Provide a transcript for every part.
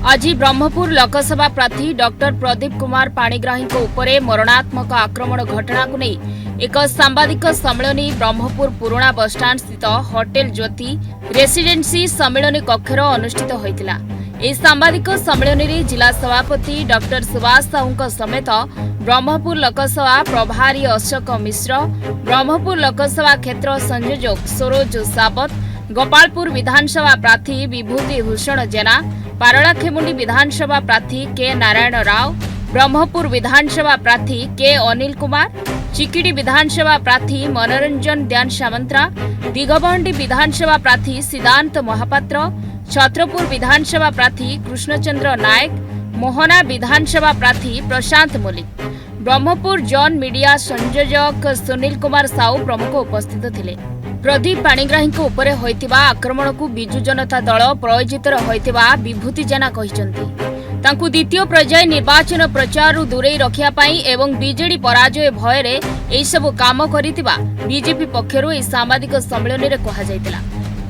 आज ब्रह्मपुर लोकसभा प्रार्थी डॉक्टर प्रदीप कुमार पाणिग्राही उपरे मरणात्मक आक्रमण घटना को नहीं एक सांबादिक सम्मेलन ब्रह्मपुर पुराणा बसस्टाण्ड स्थित होटेल ज्योति रेसिडेंसी सम्मेलन कक्ष अनुष्ठित होता। इस सांबादिक सम्मेलन में जिला सभापति डॉक्टर सुभाष साहू समेत ब्रह्मपुर लोकसभा प्रभारी अशोक मिश्र, ब्रह्मपुर लोकसभा क्षेत्र संयोजक सरोज सावत, गोपालपुर विधानसभा प्रार्थी विभूति भूषण जेना, पारलाखेमुंडी विधानसभा प्रार्थी के नारायण राव, ब्रह्मपुर विधानसभा प्रार्थी के अनिल कुमार, चिकिडी विधानसभा प्रार्थी मनोरंजन ध्यान सामंतरा, दिगबंडी विधानसभा प्रार्थी सिद्धांत महापात्र, छत्रपुर विधानसभा प्रार्थी कृष्णचंद्र नायक, मोहना विधानसभा प्रार्थी प्रशांत मल्लिक, ब्रह्मपुर जॉन मीडिया संयोजक सुनील कुमार साहू प्रमुख उपस्थित थिले। प्रदीप पाणिग्राही उपरे होइतिबा आक्रमण को बिजु जनता दल प्रायोजित होइतिबा विभूति जेना कहिसंती। तांकु द्वितीय पर्याय निर्वाचन प्रचार दूरे रखिया पाई एवं बीजेडी पराजय भय रे एई सब काम करितिबा बीजेपी पक्षरु एई सामाजिक सम्मेलन रे कहा जायतिला।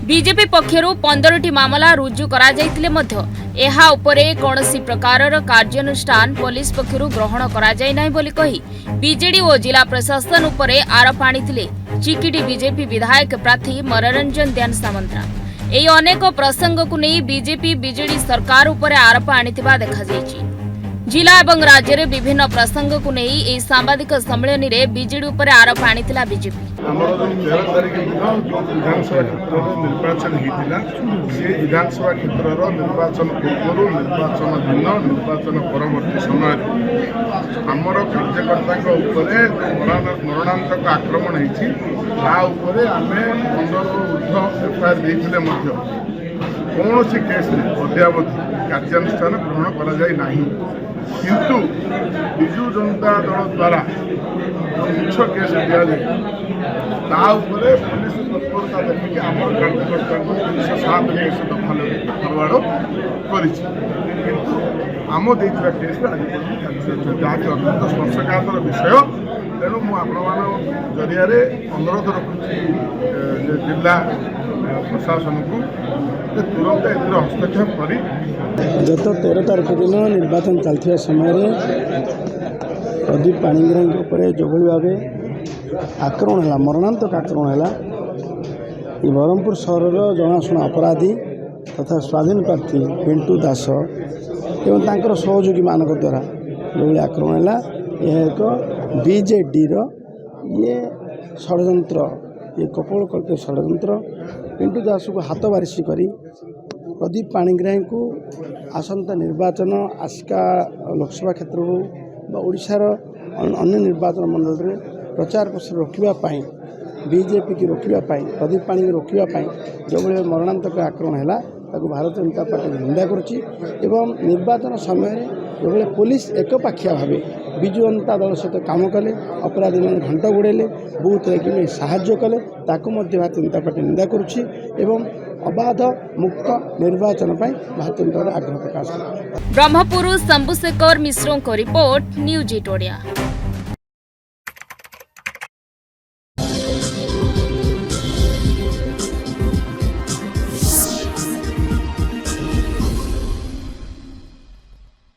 बीजेपी पक्षरु 15टी मामला रुजु करा जायतिले मध्य एहा उपरे कोनोसी प्रकारर कार्यानुष्ठान पुलिस पक्षरु ग्रहण करा जाय नै बोली कहि बीजेडी ओ जिला प्रशासन उपरे आरोप आनिथिले चिकिडी बीजेपी विधायक प्रार्थी मनोरंजन ध्यान सामंतरा। एई अनेक प्रसंग को नहीं बीजेपी बीजेडी सरकार उपरे आरोप आनिथिबा देखा जायछि। जिला एवं राज्य रे विभिन्न प्रसंग को नहीं एई सांबादिक सम्मेलन रे बीजेडी उपरे आरोप आनिथिला बीजेपी। निर्वाचन विधानसभा क्षेत्र निर्वाचन पूर्व निर्वाचन दिन निर्वाचन परवर्ती समय आमर कार्यकर्ता मरणांतक आक्रमण होती आम 15 ऊर्ध्व एफआईआर देते कौन सी केस अद्यावधि कार्यानुष्ठान ग्रहण करा जाए नहीं, किंतु विजु जनता दल द्वारा मिछ केस दिजाए पुलिस तत्परता देखिए आम कार्यकर्ता 307 केस दफा फरवार्ड किंतु आम देता केस जहाँकि अत्यंत स्पर्शकातर विषय। तेणु मुझे जरिया अनुरोध रखुच्छी जिला प्रशासन को तुरंत एथर हस्तक्षेप कर गत 13 तारीख दिन निर्वाचन चलता समय प्रदीप पाणिग्राही जो भाव आक्रमण है मरणांतक आक्रमण है ब्रह्मपुर सहर जनाशुना अपराधी तथा स्वाधीन प्रार्थी पिंटू दास एवं तांकर सहयोगी मान द्वारा जो आक्रमण है यह एक बीजेडी ये षड्यंत्र ये कपोल कल्पित षड्यंत्र पिंटू दास को हाथ बारिशी कर प्रदीप पाणिग्राही को आसंता निर्वाचन आसिका लोकसभा क्षेत्र ओडिशार अन्य निर्वाचन मंडल में प्रचार प्रसार रोकवाई बीजेपी की रोकवाई प्रदीप पाणी रोकवाई जो भाई मरणांतक आक्रमण है भारतीय जनता पार्टी निंदा करुच्ची एवं निर्वाचन समय जो भाई पुलिस एकपाखिया भाव विजु जनता दल सहित काम कले अपराधी मैंने घंट गुड़ेले बूथ कि साहाय्य कले भारतीय जनता पार्टी निंदा करुच्ची एवं अबाध मुक्त निर्वाचन पर भारतीय जनता आग्रह प्रकाश। ब्रह्मपुर शंभुशेखर मिश्रों को रिपोर्ट न्यूज 8 ओडिया।